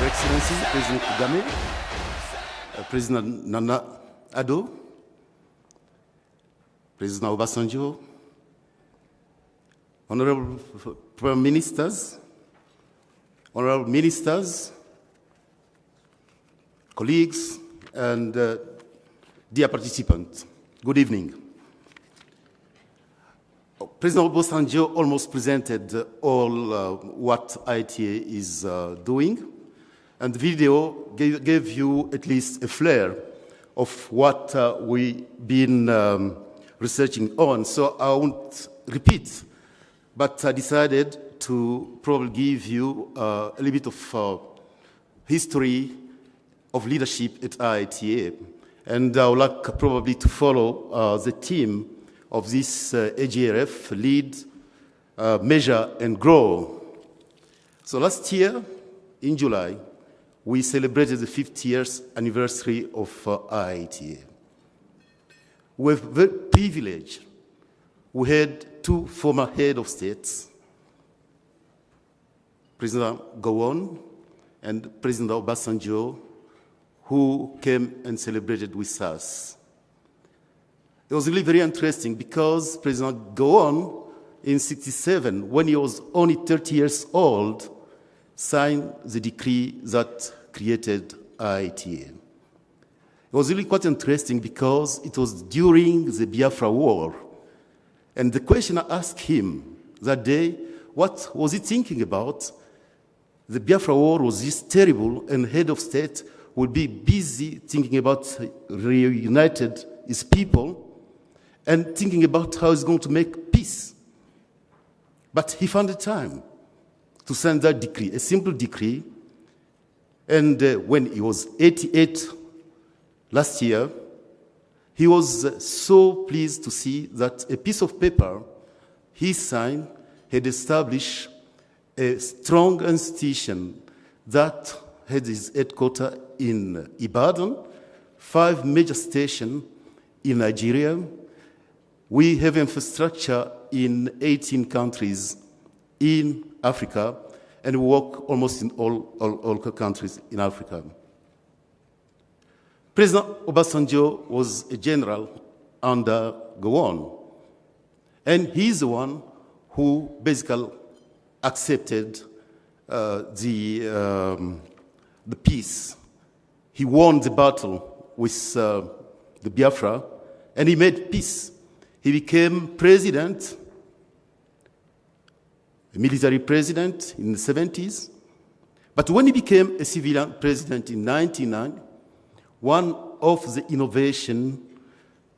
Excellency, President Kagame, President Nana Addo, President Obasanjo, Honorable Prime Ministers, Honorable Ministers, colleagues, and dear participants, good evening. President Obasanjo almost presented all what IITA is doing, and the video gave you at least a flare of what we've been researching on. So I won't repeat, but I decided to probably give you a little bit of history of leadership at IITA. And I would like probably to follow the theme of this AGRF, Lead, Measure, and Grow. So last year, in July, we celebrated the 50th anniversary of IITA. We were very privileged. We had two former heads of states, President Gowon and President Obasanjo, who came and celebrated with us. It was really very interesting because President Gowon, in '67, when he was only 30 years old, signed the decree that created IITA. It was really quite interesting because it was during the Biafra War. And the question I asked him that day, what was he thinking about? The Biafra War was just terrible, and head of state would be busy thinking about reunited his people and thinking about how he's going to make peace. But he found the time to send that decree, a simple decree. And when he was 88 last year, he was so pleased to see that a piece of paper he signed had established a strong institution that had its headquarters in Ibadan, 5 major stations in Nigeria. We have infrastructure in 18 countries in Africa, and we work almost in all countries in Africa. President Obasanjo was a general under Gowon, and he's the one who basically accepted the peace. He won the battle with the Biafra, and he made peace. He became president, a military president in the 70s. But when he became a civilian president in 1999, one of the innovations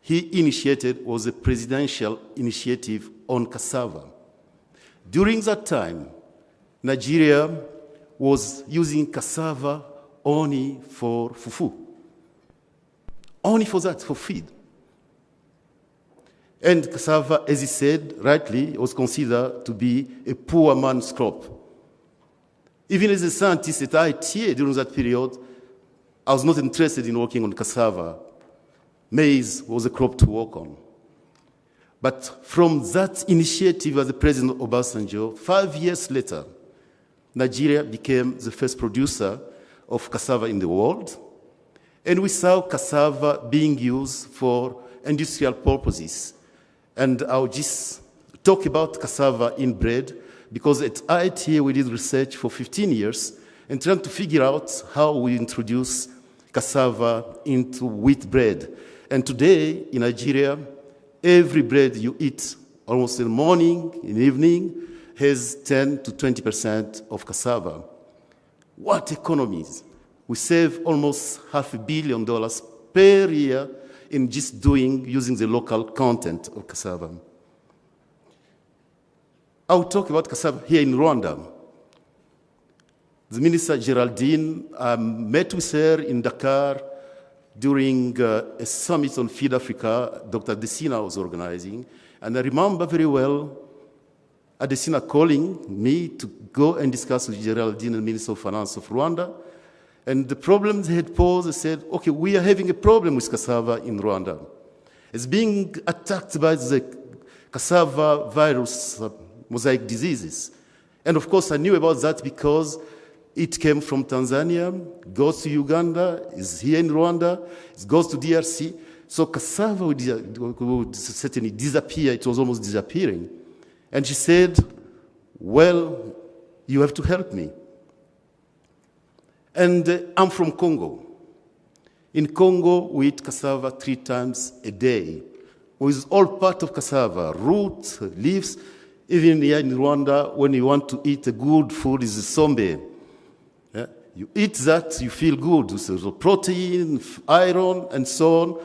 he initiated was a presidential initiative on cassava. During that time, Nigeria was using cassava only for fufu. Only for that, for feed. And cassava, as he said, rightly, was considered to be a poor man's crop. Even as a scientist at IITA during that period, I was not interested in working on cassava. Maize was a crop to work on. But from that initiative as the President Obasanjo, 5 years later, Nigeria became the first producer of cassava in the world. And we saw cassava being used for industrial purposes. And I'll just talk about cassava in bread, because at IITA we did research for 15 years and trying to figure out how we introduce cassava into wheat bread. And today in Nigeria, every bread you eat, almost in the morning, in the evening, has 10 to 20% of cassava. What economies? We save almost $500 million per year in just using the local content of cassava. I'll talk about cassava here in Rwanda. The Minister Geraldine, met with her in Dakar during a summit on Feed Africa Dr. Desina was organizing. And I remember very well Adesina calling me to go and discuss with Geraldine, the Minister of Finance of Rwanda. And the problems they had posed, they said, okay, we are having a problem with cassava in Rwanda. It's being attacked by the cassava virus, mosaic diseases. And of course, I knew about that because It came from Tanzania, goes to Uganda, is here in Rwanda, it goes to DRC. So cassava would certainly disappear. It was almost disappearing. And she said, well, you have to help me. And I'm from Congo. In Congo, we eat cassava 3 times a day. With all part of cassava, roots, leaves. Even here in Rwanda, when you want to eat a good food, is sombe. Yeah? You eat that, you feel good. So protein, iron, and so on.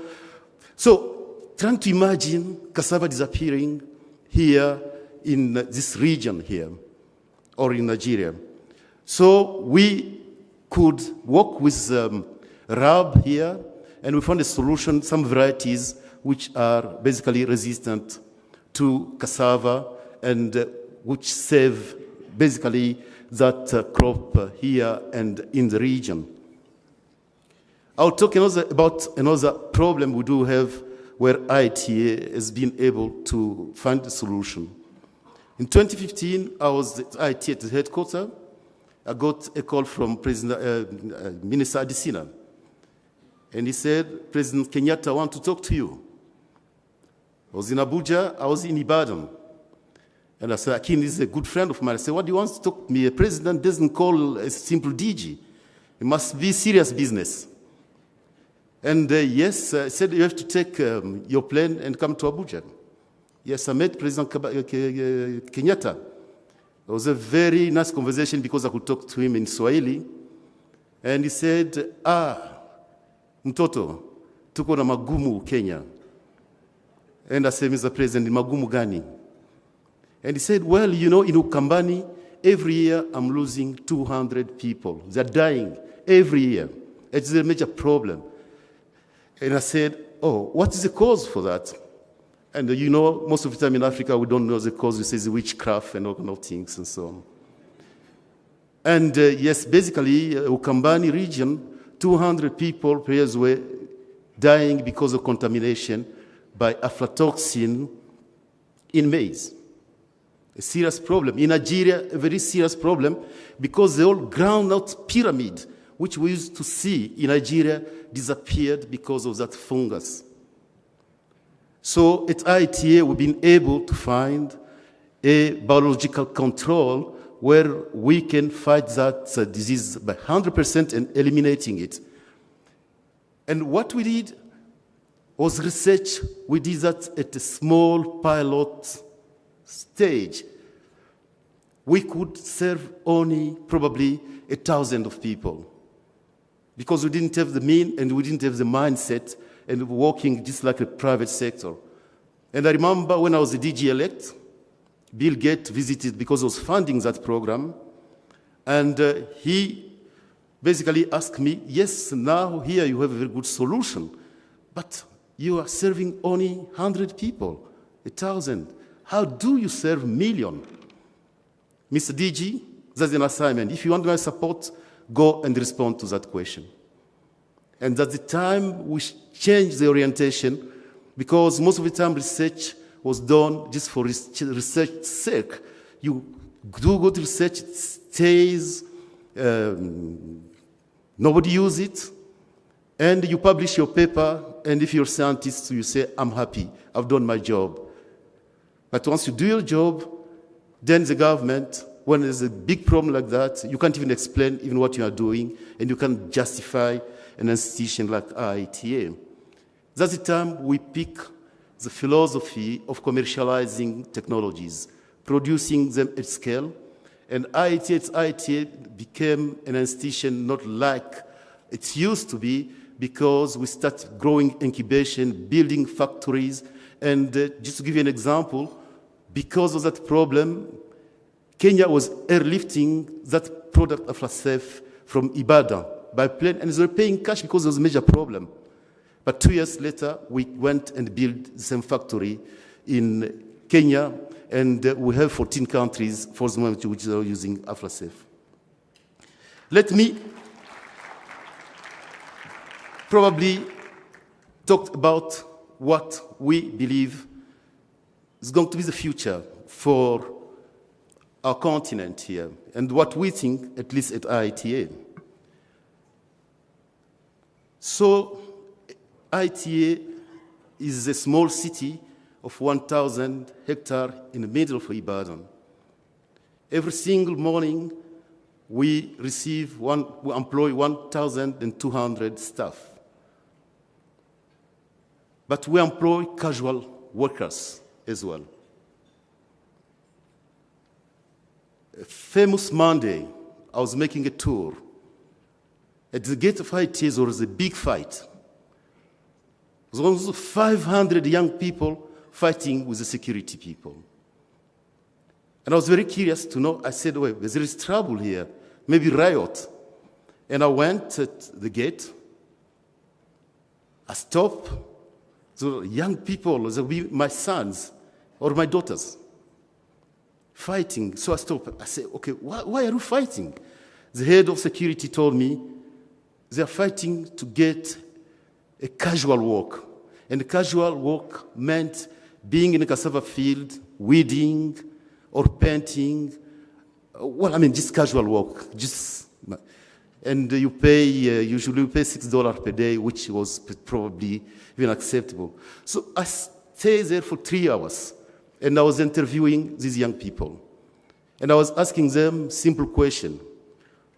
So trying to imagine cassava disappearing here in this region here, or in Nigeria. So we could work with RAB here, and we found a solution, some varieties which are basically resistant to cassava and which save basically that crop here and in the region. I'll talk about another problem we do have where IITA has been able to find a solution. In 2015, I was at IITA at the headquarters. I got a call from Minister Adesina. And he said, President Kenyatta, I want to talk to you. I was in Abuja, I was in Ibadan. And I said, Akin is a good friend of mine. I said, what do you want to talk to me? A president doesn't call a simple DG. It must be serious business. And yes, I said, you have to take your plane and come to Abuja. Yes, I met President Kenyatta. It was a very nice conversation because I could talk to him in Swahili. And he said, mtoto, tuko na magumu Kenya. And I said, Mr. President, magumu gani? And he said, well, you know, in Ukambani, every year I'm losing 200 people. They're dying every year. It's a major problem. And I said, oh, what is the cause for that? And you know, most of the time in Africa, we don't know the cause. We say the witchcraft and all kind of things and so on. And yes, basically, Ukambani region, 200 people per year were dying because of contamination by aflatoxin in maize. A serious problem. In Nigeria, a very serious problem because the old groundnut pyramid, which we used to see in Nigeria, disappeared because of that fungus. So at IITA, we've been able to find a biological control where we can fight that disease by 100% and eliminating it. And what we did was research. We did that at a small pilot stage. We could serve only probably 1,000 of people because we didn't have the mean and we didn't have the mindset and working just like a private sector. And I remember when I was the DG-elect, Bill Gates visited because he was funding that program, and he basically asked me, yes, now here you have a very good solution, but you are serving only 100 people, 1,000. How do you serve million? Mr. DG, that's an assignment. If you want my support, go and respond to that question. And at the time, we changed the orientation because most of the time research was done just for research's sake. You do good research, it stays, nobody uses it, and you publish your paper, and if you're a scientist, you say, I'm happy, I've done my job. But once you do your job, then the government, when there's a big problem like that, you can't even explain even what you are doing, and you can't justify an institution like IITA. That's the time we pick the philosophy of commercializing technologies, producing them at scale, and IITA became an institution not like it used to be because we started growing incubation, building factories, and just to give you an example, because of that problem, Kenya was airlifting that product of Aflasef from Ibadan by plane, and they were paying cash because there was a major problem. But 2 years later, we went and built the same factory in Kenya, and we have 14 countries for the moment which are using Aflasef. Let me probably talk about what we believe is going to be the future for our continent here, and what we think, at least at IITA. So, IITA is a small city of 1,000 hectares in the middle of Ibadan. Every single morning, we employ 1,200 staff. But we employ casual workers as well. A famous Monday, I was making a tour. At the gate of IITA, there was a big fight. There was almost 500 young people fighting with the security people. And I was very curious to know. I said, wait, there is trouble here, maybe riot. And I went at the gate. I stopped. So young people, they will be my sons or my daughters, fighting. So I stopped. I said, okay, why are you fighting? The head of security told me they are fighting to get a casual work. And the casual work meant being in a cassava field, weeding, or painting. Well, I mean, just casual work. And you pay, usually you pay $6 per day, which was probably even acceptable. So I stayed there for 3 hours, and I was interviewing these young people. And I was asking them simple question.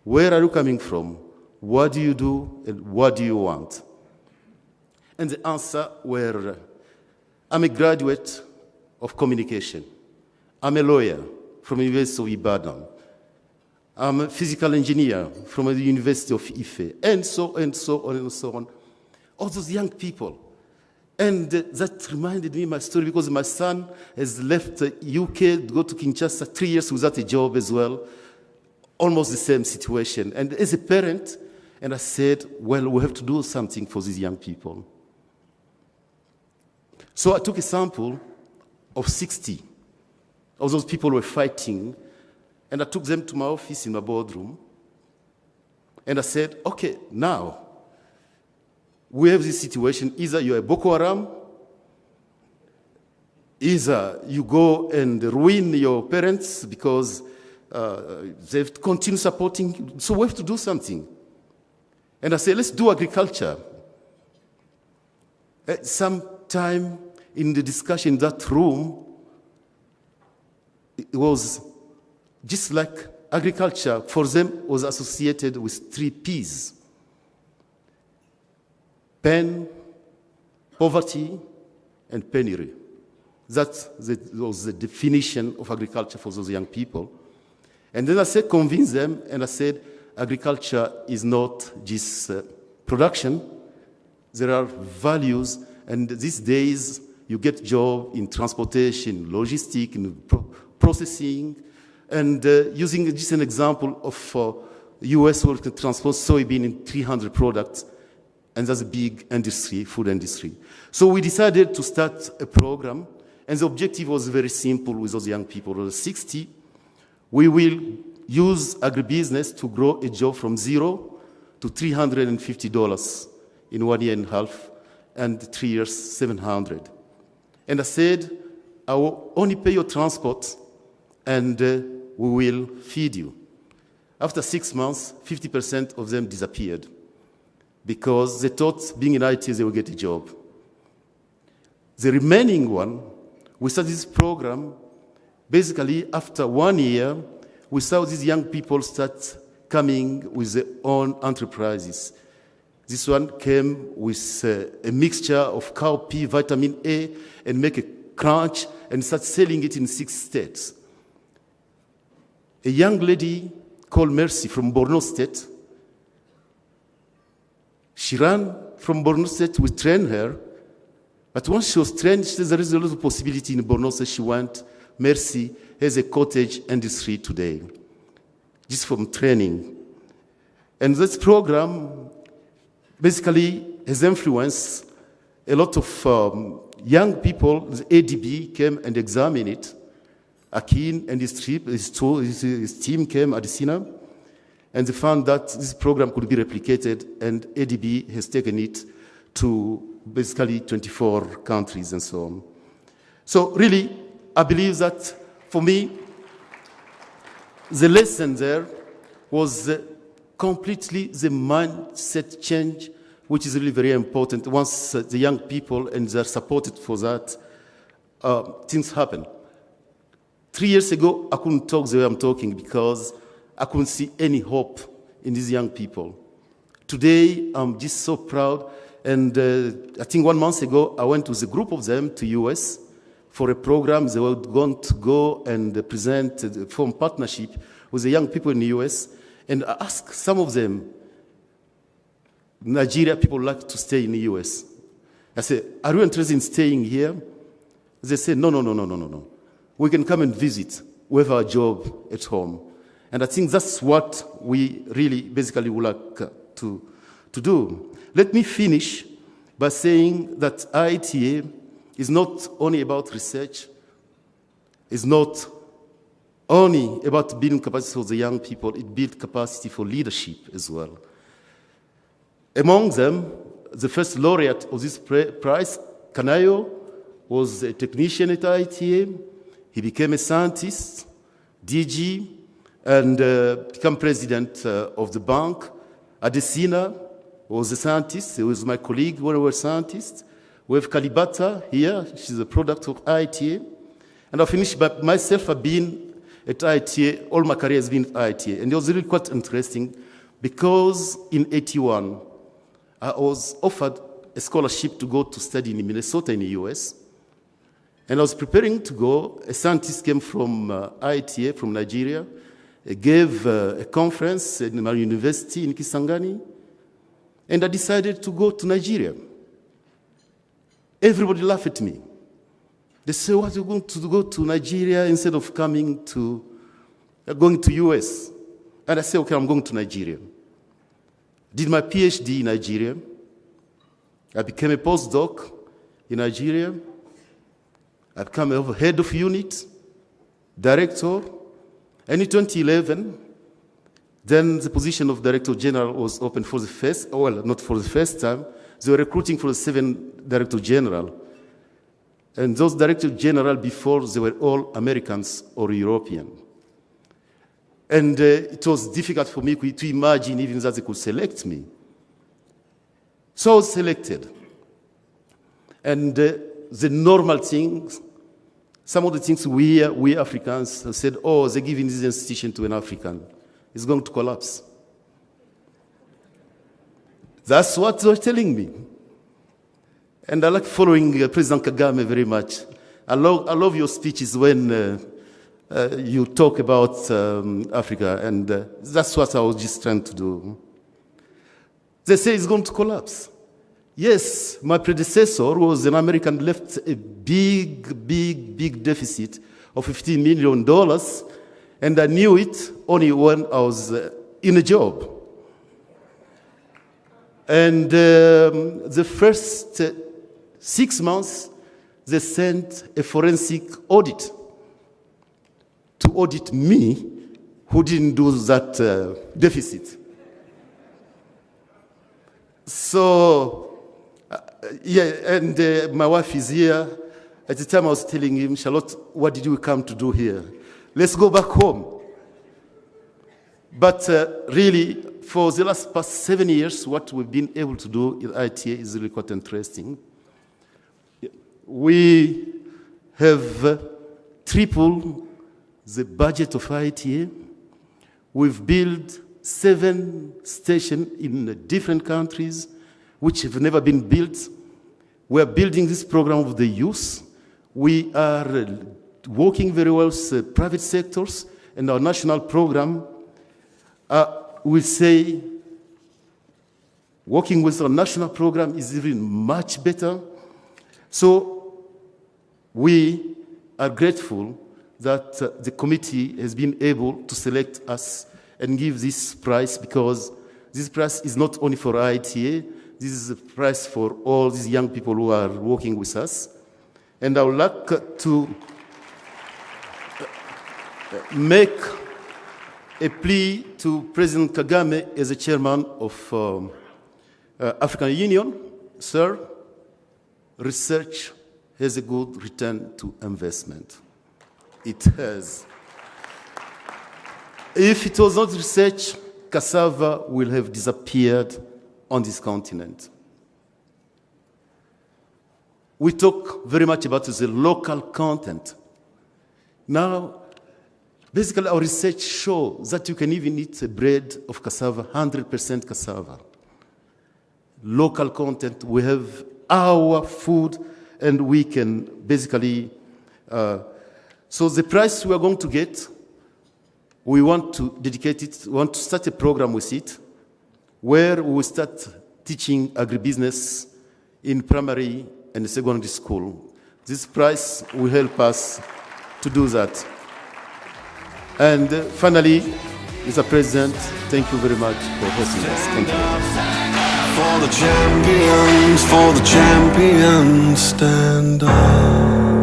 Where are you coming from? What do you do? And what do you want? And the answer were, I'm a graduate of communication. I'm a lawyer from the University of Ibadan. I'm a physical engineer from the University of Ife, and so on and so on and so on. All those young people. And that reminded me of my story because my son has left the UK to go to Kinshasa 3 years without a job as well. Almost the same situation. And as a parent, and I said, well, we have to do something for these young people. So I took a sample of 60 of those people who were fighting, and I took them to my office in my boardroom, and I said, okay, now, we have this situation. Either you're a Boko Haram, either you go and ruin your parents because they have to continue supporting, so we have to do something. And I said, let's do agriculture. Sometime in the discussion in that room, it was just like agriculture for them was associated with 3 P's. Pain, poverty, and penury. That was the definition of agriculture for those young people. And then I said, convince them, and I said, agriculture is not just production. There are values, and these days you get job in transportation, logistics, in processing, and using just an example of U.S. work to transport soybean in 300 products, and that's a big industry, food industry. So we decided to start a program, and the objective was very simple with those young people. There were 60. We will use agribusiness to grow a job from $0 to $350 in 1 year and a half, and 3 years, $700. And I said, I will only pay your transport, and we will feed you. After 6 months, 50% of them disappeared because they thought being in IT, they would get a job. The remaining one, we started this program. Basically, after 1 year, we saw these young people start coming with their own enterprises. This one came with a mixture of cowpea, vitamin A, and make a crunch, and start selling it in 6 states. A young lady called Mercy from Borno State, she ran from Borno State. We trained her, but once she was trained, she said there is a lot of possibility in Borno State. She went. Mercy has a cottage industry today, just from training. And this program basically has influenced a lot of young people. The ADB came and examined it. Akin and his team came at the Sina, and they found that this program could be replicated, and ADB has taken it to basically 24 countries and so on. So really, I believe that for me, The lesson there was completely the mindset change, which is really very important. Once the young people and they're supported for that, things happen. 3 years ago, I couldn't talk the way I'm talking because I couldn't see any hope in these young people. Today, I'm just so proud. And I think 1 month ago, I went with a group of them to US for a program. They were going to go and present, form partnership with the young people in the US. And I asked some of them, Nigeria people like to stay in the US. I said, are you interested in staying here? They said, no. We can come and visit. We have our job at home. And I think that's what we really basically would like to do. Let me finish by saying that IITA is not only about research, it's not only about building capacity for the young people, it builds capacity for leadership as well. Among them, the first laureate of this prize, Kanayo, was a technician at IITA. He became a scientist, DG, and became president of the bank. Adesina was a scientist. He was my colleague when we were scientists. We have Kalibata here. She's a product of IITA. And I finished by myself. I've been at IITA. All my career has been at IITA. And it was really quite interesting because in 81, I was offered a scholarship to go to study in Minnesota in the US. And I was preparing to go. A scientist came from IITA, from Nigeria, gave a conference at my university in Kisangani, and I decided to go to Nigeria. Everybody laughed at me. They said, what are you going to go to Nigeria instead of going to US? And I said, okay, I'm going to Nigeria. Did my PhD in Nigeria. I became a postdoc in Nigeria. I became a head of unit, director, and in 2011, then the position of Director General was open for the first, well, not for the first time. They were recruiting for the 7th Director General. And those Director General before, they were all Americans or European. And it was difficult for me to imagine even that they could select me. So I was selected. And the normal things, some of the things we Africans have said, oh, they're giving this institution to an African. It's going to collapse. That's what they're telling me. And I like following President Kagame very much. I love your speeches when you talk about Africa, and that's what I was just trying to do. They say it's going to collapse. Yes, my predecessor was an American, left a big deficit of $15 million, and I knew it only when I was in a job. And the first 6 months, they sent a forensic audit to audit me, who didn't do that deficit. So, yeah, and my wife is here. At the time I was telling him, Charlotte, what did you come to do here? Let's go back home. But really, for the past 7 years, what we've been able to do in IITA is really quite interesting. We have tripled the budget of IITA. We've built 7 stations in different countries, which have never been built. We're building this program of the youth. We are working very well with private sectors, and our national program will say working with our national program is even much better. So we are grateful that the committee has been able to select us and give this prize, because this prize is not only for IITA, this is a prize for all these young people who are working with us. And I would like to make a plea to President Kagame as the chairman of African Union. Sir, research has a good return to investment. It has. If it was not research, cassava will have disappeared on this continent. We talk very much about the local content. Now, basically our research shows that you can even eat a bread of cassava, 100% cassava. Local content, we have our food, and we can basically, so the price we are going to get, we want to dedicate it, we want to start a program with it, where we will start teaching agribusiness in primary and secondary school. This prize will help us to do that. And finally, Mr. President, thank you very much for hosting us. Thank you. For the champions, stand up.